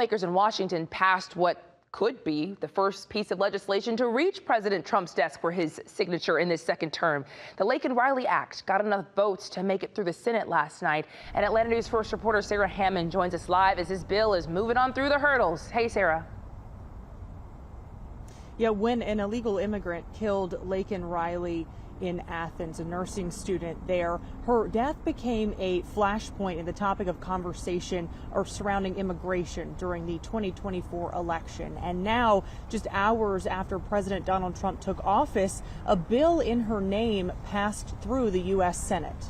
Lawmakers in Washington passed what could be the first piece of legislation to reach President Trump's desk for his signature in this second term. The Laken Riley Act got enough votes to make it through the Senate last night. And Atlanta News First reporter Sarah Hammond joins us live as this bill is moving on through the hurdles. Hey, Sarah. Yeah, when an illegal immigrant killed Laken Riley in Athens, a nursing student there, her death became a flashpoint in the topic of conversation surrounding immigration during the 2024 election. And now, just hours after President Donald Trump took office, a bill in her name passed through the U.S. Senate.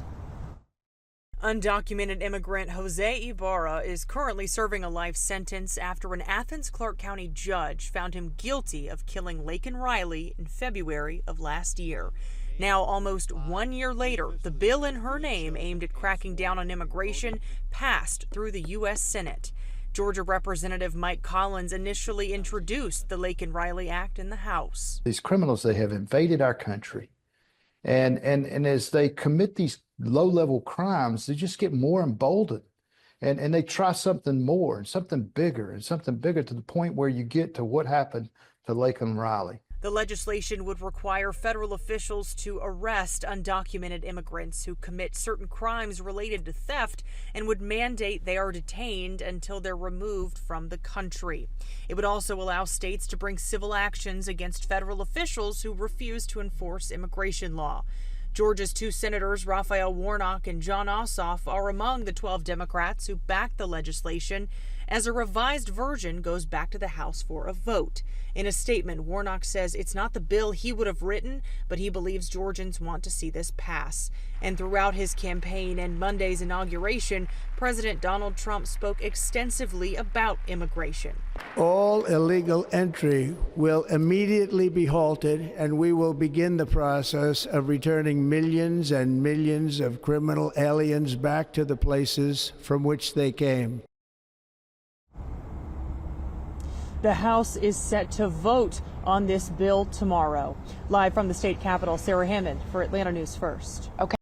Undocumented immigrant Jose Ibarra is currently serving a life sentence after an Athens Clark County judge found him guilty of killing Laken Riley in February of last year. Now, almost 1 year later, the bill in her name aimed at cracking down on immigration passed through the U.S. Senate. Georgia Representative Mike Collins initially introduced the Laken Riley Act in the House. These criminals, they have invaded our country. And as they commit these low-level crimes, they just get more emboldened. And they try something more and something bigger to the point where you get to what happened to Laken Riley. The legislation would require federal officials to arrest undocumented immigrants who commit certain crimes related to theft and would mandate they are detained until they're removed from the country. It would also allow states to bring civil actions against federal officials who refuse to enforce immigration law. Georgia's two senators, Raphael Warnock and John Ossoff, are among the 12 Democrats who backed the legislation as a revised version goes back to the House for a vote. In a statement, Warnock says it's not the bill he would have written, but he believes Georgians want to see this pass. And throughout his campaign and Monday's inauguration, President Donald Trump spoke extensively about immigration. All illegal entry will immediately be halted, and we will begin the process of returning millions and millions of criminal aliens back to the places from which they came. The House is set to vote on this bill tomorrow. Live from the state capitol, Sarah Hammond for Atlanta News First. Okay.